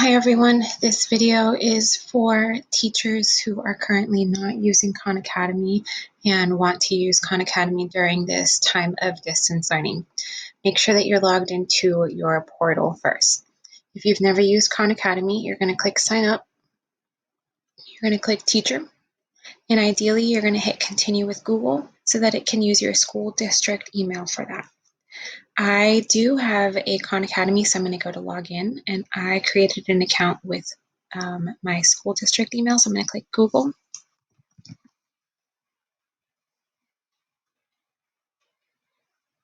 Hi everyone, this video is for teachers who are currently not using Khan Academy and want to use Khan Academy during this time of distance learning. Make sure that you're logged into your portal first. If you've never used Khan Academy, you're going to click sign up, you're going to click teacher, and ideally you're going to hit continue with Google so that it can use your school district email for that. I do have a Khan Academy, so I'm going to go to log in, and I created an account with my school district email, so I'm going to click Google.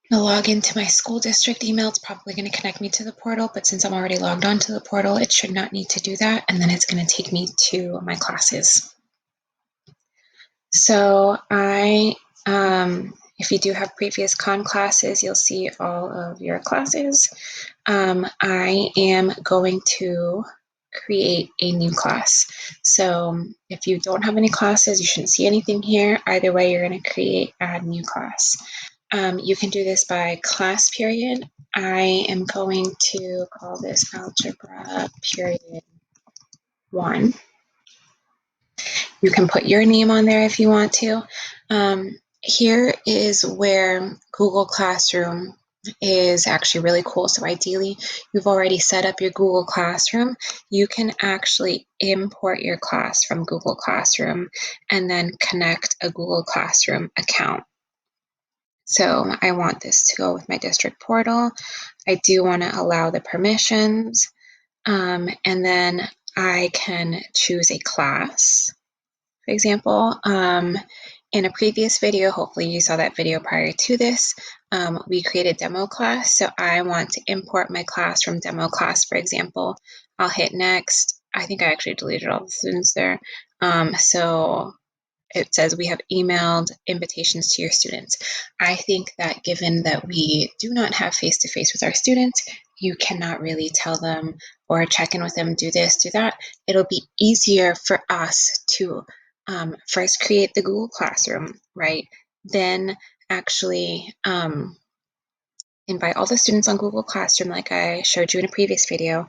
I'll log into my school district email. It's probably going to connect me to the portal, but since I'm already logged onto the portal, it should not need to do that, and then it's going to take me to my classes. So if you do have previous Khan classes, you'll see all of your classes. I am going to create a new class. So if you don't have any classes, you shouldn't see anything here. Either way, you're going to create add new class. You can do this by class period. I am going to call this algebra period 1. You can put your name on there if you want to. Here is where Google Classroom is actually really cool. So ideally, you've already set up your Google Classroom. You can actually import your class from Google Classroom and then connect a Google Classroom account. So I want this to go with my district portal. I do want to allow the permissions, and then I can choose a class. For example, in a previous video, hopefully you saw that video prior to this, we created demo class. So I want to import my class from demo class, for example. I'll hit next. I think I actually deleted all the students there. So it says we have emailed invitations to your students. I think that given that we do not have face-to-face with our students, you cannot really tell them or check in with them, do this, do that. It'll be easier for us to first create the Google Classroom, right? Then actually invite all the students on Google Classroom like I showed you in a previous video,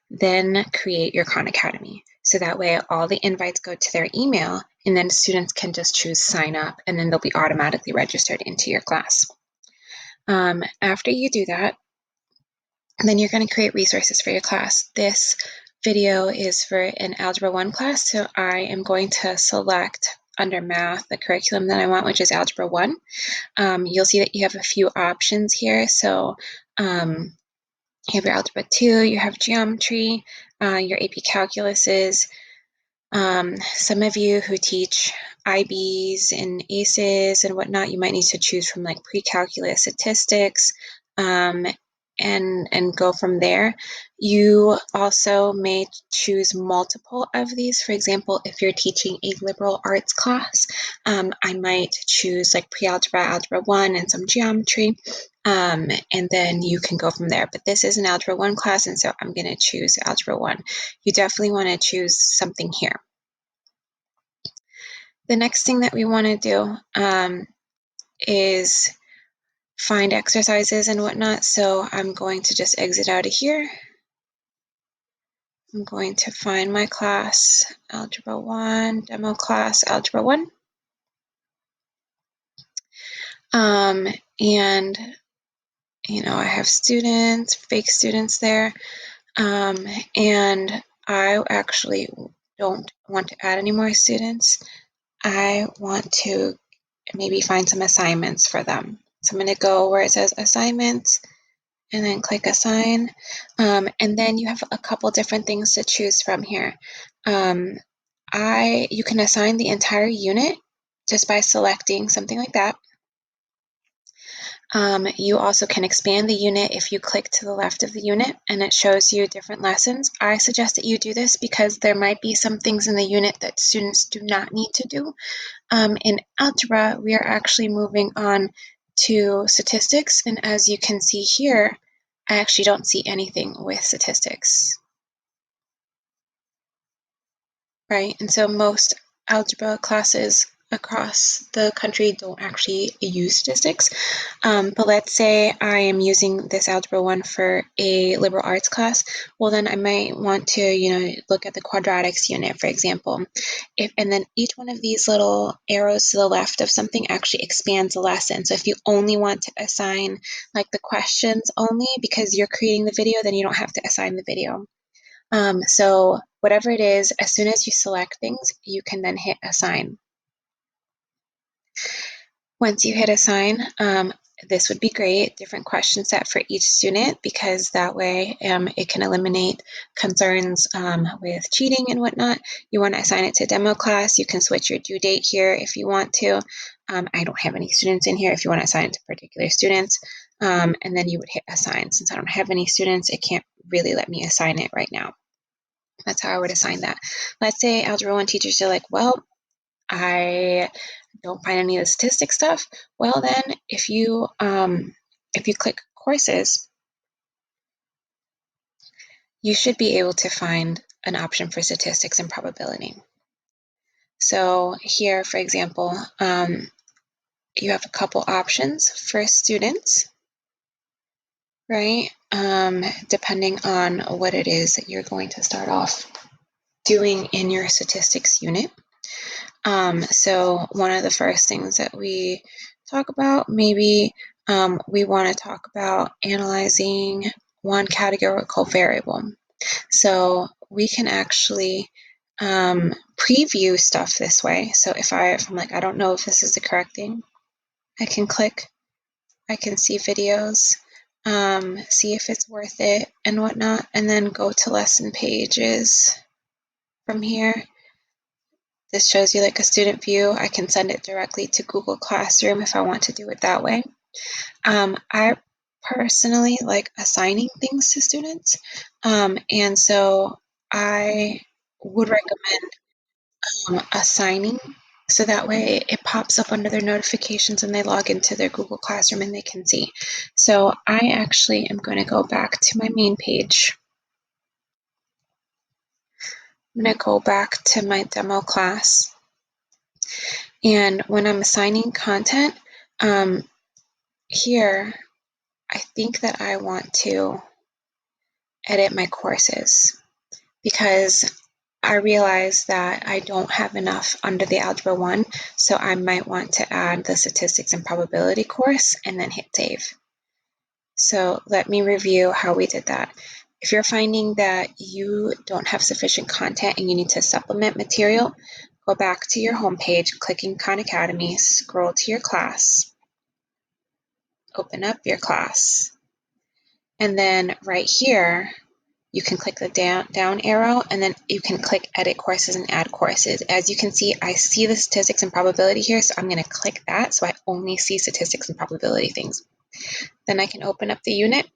then create your Khan Academy. So that way all the invites go to their email and then students can just choose sign up and then they'll be automatically registered into your class. After you do that, then you're going to create resources for your class. This video is for an Algebra 1 class, so I am going to select under math the curriculum that I want, which is Algebra 1. You'll see that you have a few options here. So you have your Algebra 2, you have Geometry, your AP Calculuses. Some of you who teach IBs and ACEs and whatnot, you might need to choose from like pre-calculus statistics and go from there. You also may choose multiple of these. For example, if you're teaching a liberal arts class, I might choose like pre-algebra, algebra 1, and some geometry, and then you can go from there. But this is an algebra 1 class, and so I'm going to choose algebra 1. You definitely want to choose something here. The next thing that we want to do is find exercises and whatnot. So I'm going to just exit out of here. I'm going to find my class, Algebra 1, demo class, Algebra 1. And, you know, I have students, fake students there. And I actually don't want to add any more students. I want to maybe find some assignments for them. So I'm going to go where it says assignments and then click assign. And then you have a couple different things to choose from here. You can assign the entire unit just by selecting something like that. You also can expand the unit if you click to the left of the unit and it shows you different lessons. I suggest that you do this because there might be some things in the unit that students do not need to do. In algebra, we are actually moving on to statistics, and as you can see here, I actually don't see anything with statistics, right? And so most algebra classes across the country don't actually use statistics. But let's say I am using this Algebra 1 for a liberal arts class. Well, then I might want to, look at the quadratics unit, for example. And then each one of these little arrows to the left of something actually expands the lesson. So if you only want to assign like the questions only because you're creating the video, then you don't have to assign the video. So whatever it is, as soon as you select things, you can then hit assign. Once you hit assign, this would be great, different question set for each student, because that way it can eliminate concerns with cheating and whatnot. You want to assign it to demo class, you can switch your due date here if you want to. I don't have any students in here if you want to assign it to particular students. And then you would hit assign. Since I don't have any students, it can't really let me assign it right now. That's how I would assign that. Let's say Algebra 1 teachers are like, well, I don't find any of the statistics stuff. Well, then if you click courses, you should be able to find an option for statistics and probability. So here, for example, you have a couple options for students, right? Depending on what it is that you're going to start off doing in your statistics unit. So one of the first things that we talk about, maybe we want to talk about analyzing one categorical variable. So we can actually preview stuff this way. So if I'm like, I don't know if this is the correct thing, I can click, I can see videos, see if it's worth it and whatnot, and then go to lesson pages from here. This shows you like a student view. I can send it directly to Google Classroom if I want to do it that way. I personally like assigning things to students. And so I would recommend assigning so that way it pops up under their notifications and they log into their Google Classroom and they can see. So I actually am going to go back to my main page. I'm going to go back to my demo class. And when I'm assigning content, here, I think that I want to edit my courses because I realize that I don't have enough under the Algebra 1, so I might want to add the statistics and probability course and then hit save. So let me review how we did that. If you're finding that you don't have sufficient content and you need to supplement material, go back to your homepage, clicking Khan Academy, scroll to your class, open up your class, and then right here, you can click the down arrow and then you can click edit courses and add courses. As you can see, I see the statistics and probability here, so I'm going to click that so I only see statistics and probability things. Then I can open up the unit,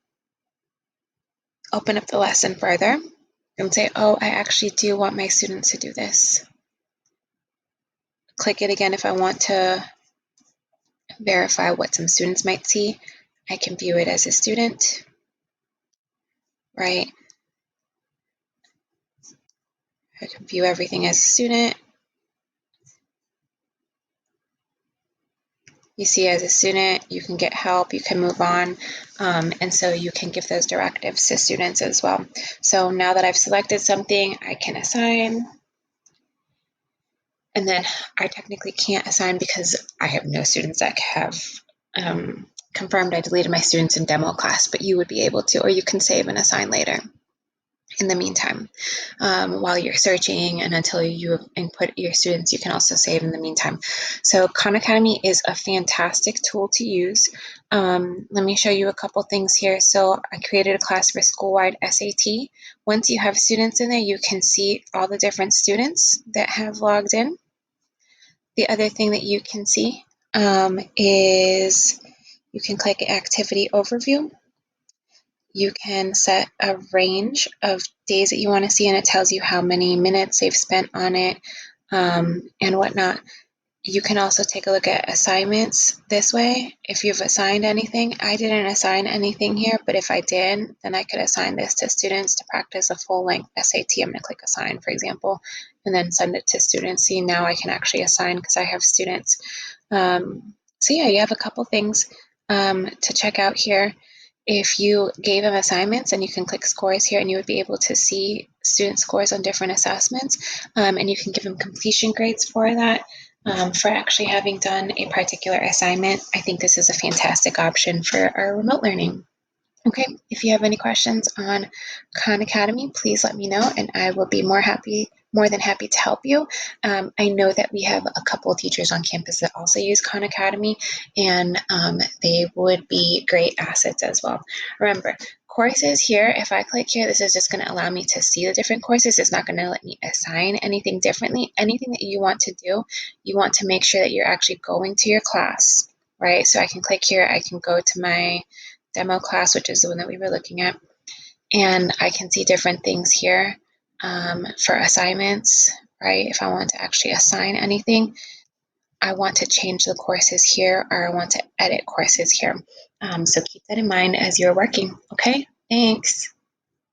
open up the lesson further, and say, oh, I actually do want my students to do this. Click it again if I want to verify what some students might see. I can view it as a student, right? I can view everything as a student. You see, as a student, you can get help, you can move on, and so you can give those directives to students as well. So now that I've selected something, I can assign, and then I technically can't assign because I have no students that have confirmed I deleted my students in demo class, but you would be able to, or you can save and assign later. In the meantime, while you're searching and until you input your students, you can also save in the meantime. So Khan Academy is a fantastic tool to use. Let me show you a couple things here. So I created a class for school-wide SAT. Once you have students in there, you can see all the different students that have logged in. The other thing that you can see is you can click Activity Overview. You can set a range of days that you want to see, and it tells you how many minutes they've spent on it and whatnot. You can also take a look at assignments this way. If you've assigned anything, I didn't assign anything here, but if I did, then I could assign this to students to practice a full-length SAT. I'm going to click assign, for example, and then send it to students. See, now I can actually assign because I have students. So yeah, you have a couple things to check out here. If you gave them assignments, and you can click scores here, and you would be able to see student scores on different assessments, and you can give them completion grades for that. For actually having done a particular assignment, I think this is a fantastic option for our remote learning. Okay, if you have any questions on Khan Academy, please let me know and I will be more than happy to help you. I know that we have a couple of teachers on campus that also use Khan Academy, and they would be great assets as well. Remember, courses here, if I click here, this is just going to allow me to see the different courses. It's not going to let me assign anything differently. Anything that you want to do, you want to make sure that you're actually going to your class, right? So I can click here, I can go to my demo class, which is the one that we were looking at, and I can see different things here for assignments, right? If I want to actually assign anything, I want to change the courses here, or I want to edit courses here. So keep that in mind as you're working, okay? Thanks.